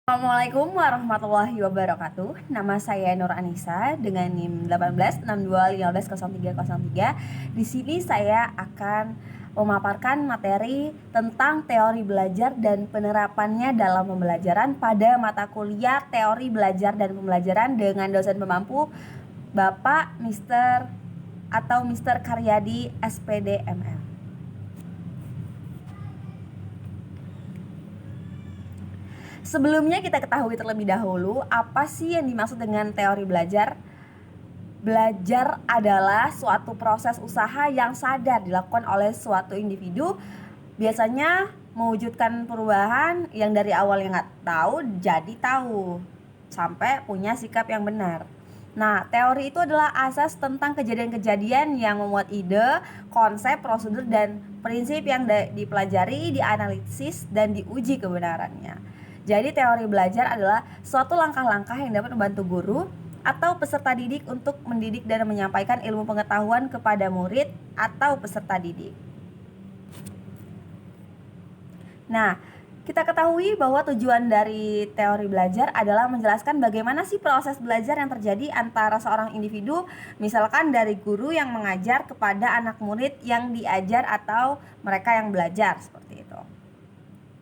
Assalamualaikum warahmatullahi wabarakatuh. Nama saya Nur Anissa dengan NIM 1862150303. Di sini saya akan memaparkan materi tentang teori belajar dan penerapannya dalam pembelajaran pada mata kuliah Teori Belajar dan Pembelajaran dengan dosen pemampu Bapak Mr. Karyadi SPD ML. Sebelumnya kita ketahui terlebih dahulu apa sih yang dimaksud dengan teori belajar. Belajar adalah suatu proses usaha yang sadar dilakukan oleh suatu individu, biasanya mewujudkan perubahan yang dari awal yang nggak tahu jadi tahu, sampai punya sikap yang benar. Nah, teori itu adalah asas tentang kejadian-kejadian yang memuat ide, konsep, prosedur, dan prinsip yang dipelajari, dianalisis, dan diuji kebenarannya. Jadi teori belajar adalah suatu langkah-langkah yang dapat membantu guru atau peserta didik untuk mendidik dan menyampaikan ilmu pengetahuan kepada murid atau peserta didik. Nah, kita ketahui bahwa tujuan dari teori belajar adalah menjelaskan bagaimana sih proses belajar yang terjadi antara seorang individu, misalkan dari guru yang mengajar kepada anak murid yang diajar atau mereka yang belajar, seperti itu.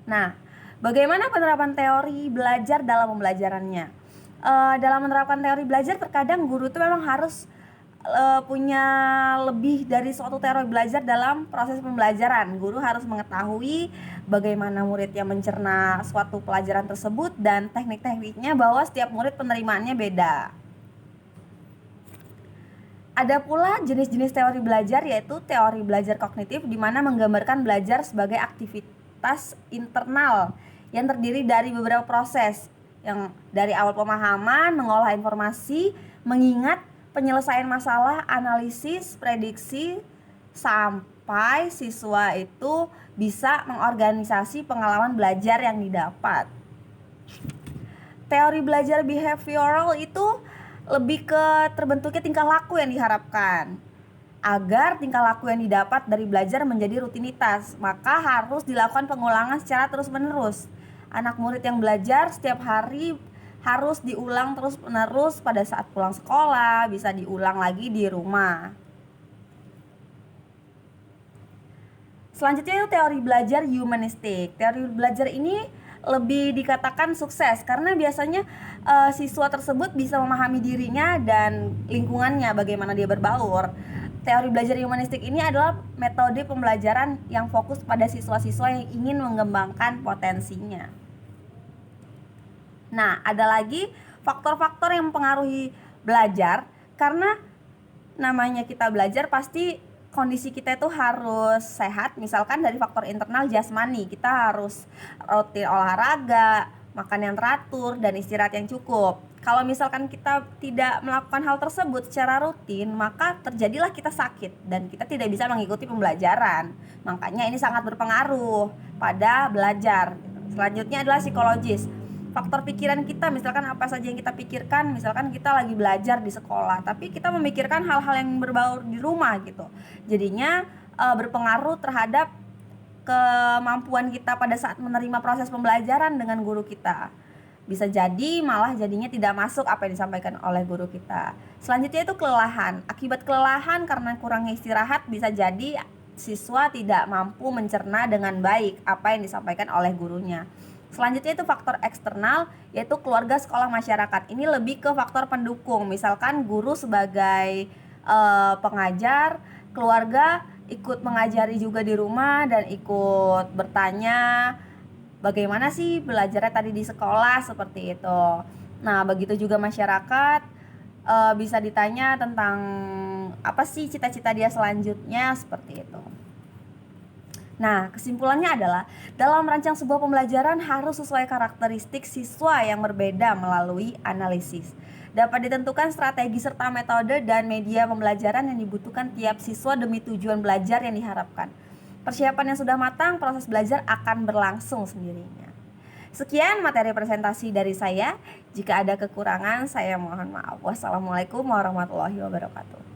Nah, bagaimana penerapan teori belajar dalam pembelajarannya? Dalam menerapkan teori belajar, terkadang guru itu memang harus punya lebih dari suatu teori belajar dalam proses pembelajaran. Guru harus mengetahui bagaimana murid yang mencerna suatu pelajaran tersebut dan teknik-tekniknya, bahwa setiap murid penerimaannya beda. Ada pula jenis-jenis teori belajar, yaitu teori belajar kognitif, di mana menggambarkan belajar sebagai aktivitas internal yang terdiri dari beberapa proses, yang dari awal pemahaman, mengolah informasi, mengingat, penyelesaian masalah, analisis, prediksi, sampai siswa itu bisa mengorganisasi pengalaman belajar yang didapat. Teori belajar behavioral itu lebih ke terbentuknya tingkah laku yang diharapkan. Agar tingkah laku yang didapat dari belajar menjadi rutinitas, maka harus dilakukan pengulangan secara terus-menerus. Anak murid yang belajar setiap hari harus diulang terus-menerus pada saat pulang sekolah, bisa diulang lagi di rumah. Selanjutnya itu teori belajar humanistik. Teori belajar ini lebih dikatakan sukses karena biasanya siswa tersebut bisa memahami dirinya dan lingkungannya, bagaimana dia berbaur. Teori belajar humanistik ini adalah metode pembelajaran yang fokus pada siswa-siswa yang ingin mengembangkan potensinya. Nah, ada lagi faktor-faktor yang mempengaruhi belajar, karena namanya kita belajar pasti kondisi kita itu harus sehat. Misalkan dari faktor internal jasmani, kita harus rutin olahraga, makan yang teratur, dan istirahat yang cukup. Kalau misalkan kita tidak melakukan hal tersebut secara rutin, maka terjadilah kita sakit dan kita tidak bisa mengikuti pembelajaran. Makanya ini sangat berpengaruh pada belajar. Selanjutnya adalah psikologis. Faktor pikiran kita, misalkan apa saja yang kita pikirkan, misalkan kita lagi belajar di sekolah tapi kita memikirkan hal-hal yang berbau di rumah gitu, jadinya berpengaruh terhadap kemampuan kita pada saat menerima proses pembelajaran dengan guru kita. Bisa jadi malah jadinya tidak masuk apa yang disampaikan oleh guru kita. Selanjutnya itu kelelahan. Akibat kelelahan karena kurangnya istirahat, bisa jadi siswa tidak mampu mencerna dengan baik apa yang disampaikan oleh gurunya. Selanjutnya itu faktor eksternal, yaitu keluarga, sekolah, masyarakat. Ini lebih ke faktor pendukung. Misalkan guru sebagai pengajar, keluarga ikut mengajari juga di rumah dan ikut bertanya bagaimana sih belajarnya tadi di sekolah, seperti itu. Nah, begitu juga masyarakat, bisa ditanya tentang apa sih cita-cita dia selanjutnya, seperti itu. Nah, kesimpulannya adalah dalam merancang sebuah pembelajaran harus sesuai karakteristik siswa yang berbeda melalui analisis. Dapat ditentukan strategi serta metode dan media pembelajaran yang dibutuhkan tiap siswa demi tujuan belajar yang diharapkan. Persiapan yang sudah matang, proses belajar akan berlangsung sendirinya. Sekian materi presentasi dari saya. Jika ada kekurangan, saya mohon maaf. Wassalamualaikum warahmatullahi wabarakatuh.